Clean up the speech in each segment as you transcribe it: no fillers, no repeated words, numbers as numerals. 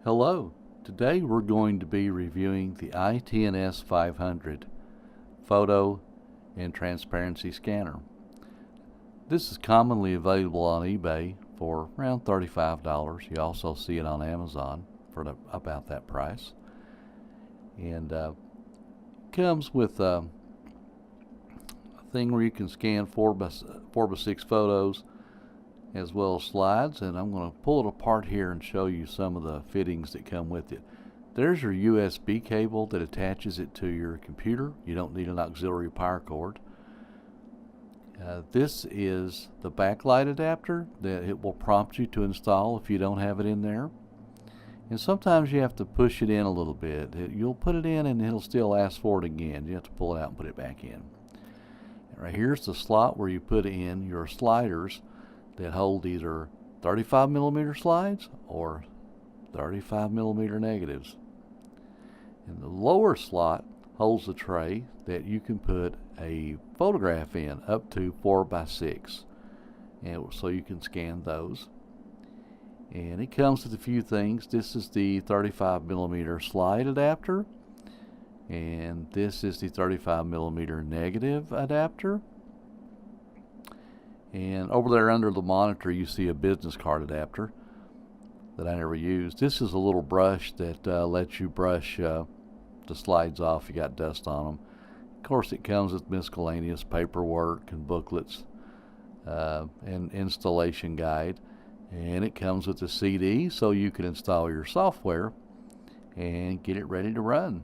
Hello, today we're going to be reviewing the ITNS 500 Photo and Transparency Scanner. This is commonly available on eBay for around $35. You also see it on Amazon for about that price. And comes with a thing where you can scan 4x6 photos as well as slides, and I'm going to pull it apart here and show you some of the fittings that come with it. There's your USB cable that attaches it to your computer. You don't need an auxiliary power cord. This is the backlight adapter that it will prompt you to install if you don't have it in there. And sometimes you have to push it in a little bit. You'll put it in and it'll still ask for it again. You have to pull it out and put it back in. And right here's the slot where you put in your sliders that hold either 35mm slides or 35mm negatives. And the lower slot holds a tray that you can put a photograph in up to 4x6, and so you can scan those. And it comes with a few things. This is the 35mm slide adapter, and this is the 35mm negative adapter. And over there under the monitor you see a business card adapter that I never used. This is a little brush that lets you brush the slides off if you got dust on them. Of course, it comes with miscellaneous paperwork and booklets and installation guide. And it comes with a CD so you can install your software and get it ready to run.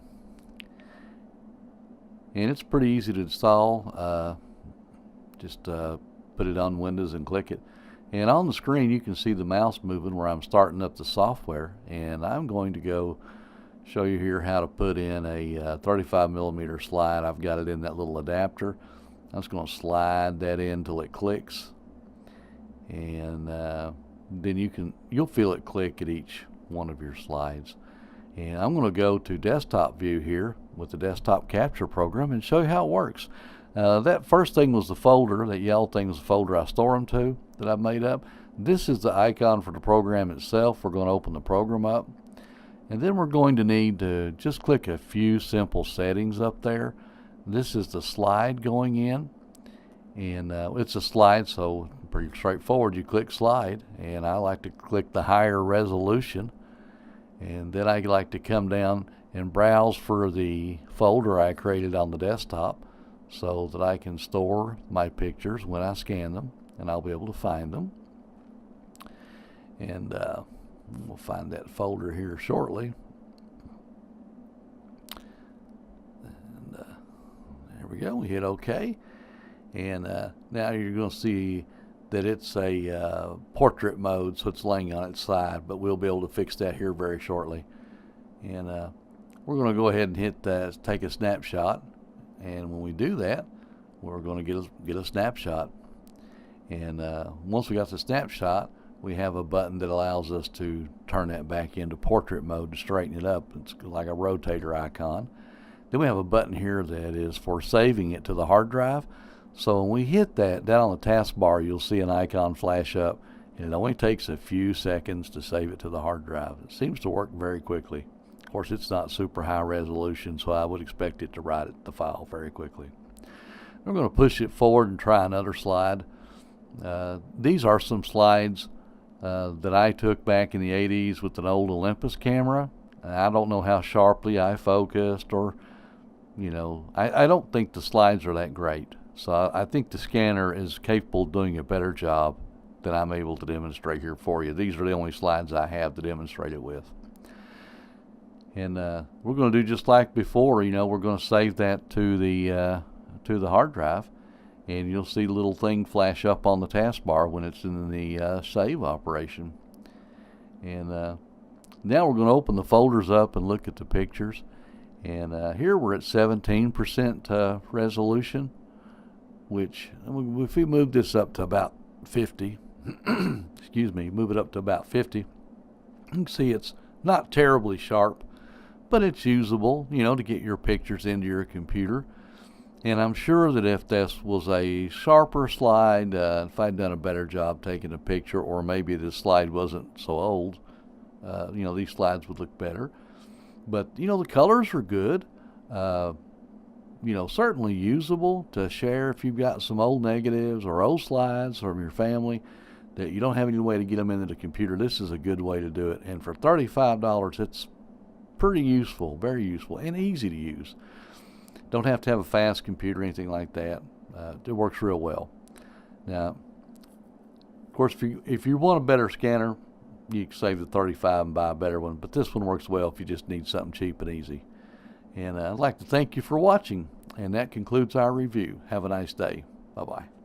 And it's pretty easy to install. Just put it on Windows and click it, and on the screen you can see the mouse moving where I'm starting up the software. And I'm going to go show you here how to put in a 35mm slide. I've got it in that little adapter. I'm just going to slide that in till it clicks, and then you'll feel it click at each one of your slides. And I'm going to go to desktop view here with the desktop capture program and show you how it works. That first thing was the folder. That yellow thing was the folder I store them to that I've made up. This is the icon for the program itself. We're going to open the program up, and then we're going to need to just click a few simple settings up there. This is the slide going in, and it's a slide, so pretty straightforward. You click slide, and I like to click the higher resolution, and then I like to come down and browse for the folder I created on the desktop, so that I can store my pictures when I scan them, and I'll be able to find them. And we'll find that folder here shortly. And there we go. We hit OK. And now you're going to see that it's a portrait mode, so it's laying on its side, but we'll be able to fix that here very shortly. And we're going to go ahead and hit take a snapshot. And when we do that, we're going to get a snapshot. And once we got the snapshot, we have a button that allows us to turn that back into portrait mode to straighten it up. It's like a rotator icon. Then we have a button here that is for saving it to the hard drive. So when we hit that, down on the taskbar, you'll see an icon flash up, and it only takes a few seconds to save it to the hard drive. It seems to work very quickly. Of course, it's not super high resolution, so I would expect it to write the file very quickly. We're going to push it forward and try another slide. These are some slides that I took back in the 80s with an old Olympus camera. I don't know how sharply I focused, or, I don't think the slides are that great. So I think the scanner is capable of doing a better job than I'm able to demonstrate here for you. These are the only slides I have to demonstrate it with. And we're going to do just like before. We're going to save that to the hard drive, and you'll see the little thing flash up on the taskbar when it's in the save operation. And now we're going to open the folders up and look at the pictures. And here we're at 17% resolution, which if we move this up to about 50, excuse me, move it up to about 50, you can see it's not terribly sharp, but it's usable, to get your pictures into your computer. And I'm sure that if this was a sharper slide, if I'd done a better job taking a picture, or maybe this slide wasn't so old, these slides would look better. But, the colors are good. Certainly usable to share if you've got some old negatives or old slides from your family that you don't have any way to get them into the computer. This is a good way to do it. And for $35, it's pretty useful, very useful, and easy to use. Don't have to have a fast computer or anything like that. It works real well. Now, of course, if you want a better scanner, you can save the $35 and buy a better one. But this one works well if you just need something cheap and easy. And I'd like to thank you for watching. And that concludes our review. Have a nice day. Bye-bye.